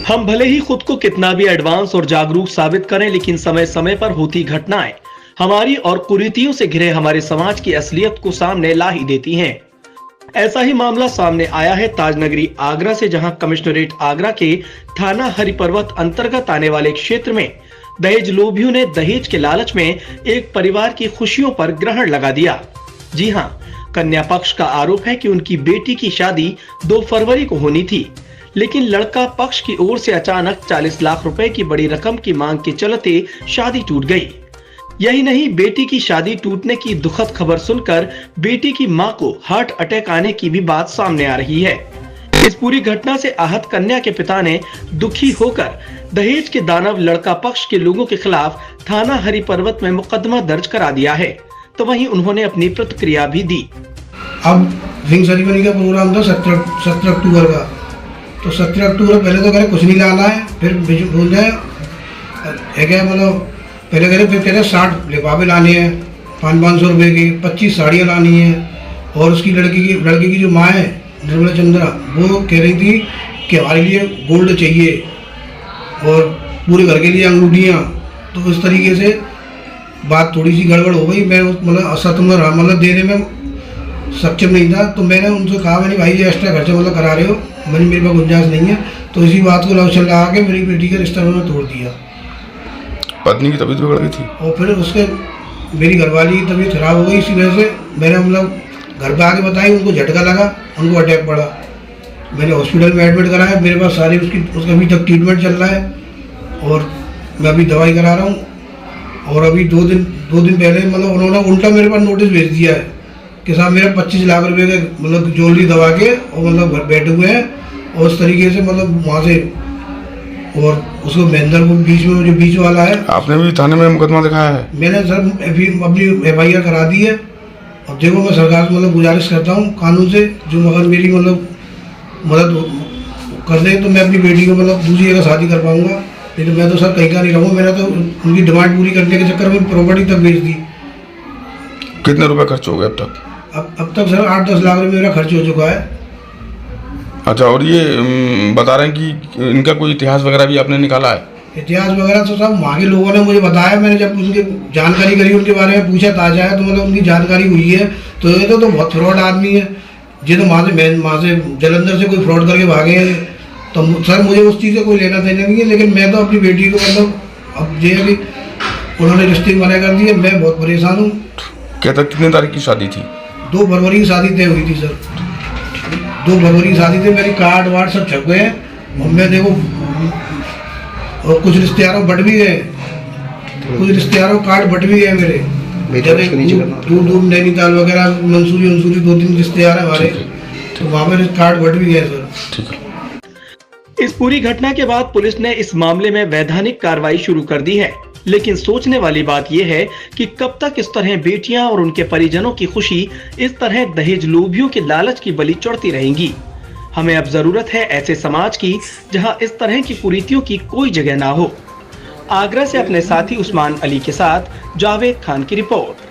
हम भले ही खुद को कितना भी एडवांस और जागरूक साबित करें, लेकिन समय समय पर होती घटनाएं हमारी और कुरीतियों से घिरे हमारे समाज की असलियत को सामने ला ही देती हैं। ऐसा ही मामला सामने आया है ताजनगरी आगरा से, जहां कमिश्नरेट आगरा के थाना हरिपर्वत अंतर्गत आने वाले क्षेत्र में दहेज लोभियों ने दहेज के लालच में एक परिवार की खुशियों पर ग्रहण लगा दिया। जी हां, कन्या पक्ष का आरोप है कि उनकी बेटी की शादी 2 फरवरी को होनी थी, लेकिन लड़का पक्ष की ओर से अचानक 40 लाख रुपए की बड़ी रकम की मांग के चलते शादी टूट गई। यही नहीं, बेटी की शादी टूटने की दुखद खबर सुनकर बेटी की मां को हार्ट अटैक आने की भी बात सामने आ रही है। इस पूरी घटना से आहत कन्या के पिता ने दुखी होकर दहेज के दानव लड़का पक्ष के लोगों के खिलाफ थाना हरिपर्वत में मुकदमा दर्ज करा दिया है। तो वहीं उन्होंने अपनी प्रतिक्रिया भी दी। अब रिंग सेरेमनी का प्रोग्राम था 17 अक्टूबर का, तो 17 अक्टूबर पहले तो कह रहे कुछ नहीं लाना है, फिर भूल जाए मतलब पहले कह रहे, फिर कह रहे 60 लिफाफे लाने हैं 500 रुपये की, 25 साड़ियाँ लानी है। और उसकी लड़की की जो माँ है निर्मला चंद्रा, वो कह रही थी कि हमारे लिए गोल्ड चाहिए और पूरे घर के लिए अंगूठियाँ। तो इस तरीके से बात थोड़ी सी गड़बड़ हो गई। मैं मतलब असत में रहा, मतलब देने में सक्षम नहीं था। तो मैंने उनसे कहा, मैंने भाई ये एक्स्ट्रा खर्चा मतलब करा रहे हो, मेरे पास गुंजाइश नहीं है। तो इसी बात को लव लगा के मेरी बेटी का रिश्ता मैंने तोड़ दिया। पत्नी की तबीयत बिगड़ गई थी और फिर उसके मेरी घरवाली की तबीयत खराब हो गई। इसी वजह से मैंने मतलब घर पे आके बताई, उनको झटका लगा, उनको अटैक पड़ा। मैंने हॉस्पिटल में एडमिट कराया, मेरे पास सारी उसका अभी तक ट्रीटमेंट चल रहा है और मैं अभी दवाई करा रहा हूँ। और अभी दो दिन पहले मतलब उन्होंने उल्टा मेरे पास नोटिस भेज दिया है कि साहब मेरा 25 लाख रुपए के मतलब ज्वेलरी दबा के और मतलब घर बैठे हुए हैं। और उस तरीके से मतलब वहाँ से, और उसको महेंद्र को बीच में जो बीच वाला है। आपने भी थाने में मुकदमा दिखाया है? मैंने सर अपनी FIR करा दी है। और देखो, मैं सरकार से मतलब गुजारिश करता हूँ कानून से, जो अगर मेरी मतलब मदद कर दे तो मैं अपनी बेटी को मतलब दूसरी जगह शादी कर पाऊँगा। लेकिन मैं तो सर कहीं का नहीं रहूँगा। मैंने तो उनकी डिमांड पूरी करने के चक्कर में प्रॉपर्टी तक बेच दी। कितने रुपए खर्च हो गए अब तक? अब तक सर 8-10 लाख रुपये मेरा खर्च हो चुका है। अच्छा, और ये बता रहे हैं कि इनका कोई इतिहास वगैरह भी आपने निकाला है? इतिहास वगैरह तो सब वहाँ के लोगों ने मुझे बताया। मैंने जब उनकी जानकारी करी, उनके बारे में पूछा ताजा है, तो मतलब उनकी जानकारी हुई है। तो ये तो बहुत फ्रॉड आदमी है। ये तो वहाँ से जलंधर से कोई फ्रॉड करके भागे हैं। तो सर मुझे उस चीज़ से कोई लेना देना नहीं है। लेकिन मैं तो अपनी बेटी को मतलब अब ये भी उन्होंने रिश्ते मना कर दिए, मैं बहुत परेशान हूँ। कहता कितने तारीख की शादी थी? 2 फरवरी की शादी तय हुई थी सर। 2 फरवरी की शादी थी। मेरी कार्ड वार्ड सब छप गए हैं। और मैं देखो, और कुछ रिश्तेदारों बट भी गए, कुछ रिश्तेदारों कार्ड बट भी गए मेरे। दूर नैनीताल वगैरह, मंसूरी 2-3 रिश्तेदार हैं हमारे, तो वहाँ पर कार्ड बट भी गए सर। ठीक है। इस पूरी घटना के बाद पुलिस ने इस मामले में वैधानिक कार्रवाई शुरू कर दी है। लेकिन सोचने वाली बात यह है कि कब तक इस तरह बेटियां और उनके परिजनों की खुशी इस तरह दहेज लोभियों के लालच की बलि चढ़ती रहेंगी। हमें अब जरूरत है ऐसे समाज की जहां इस तरह की कुरीतियों की कोई जगह ना हो। आगरा से अपने साथी उस्मान अली के साथ जावेद खान की रिपोर्ट।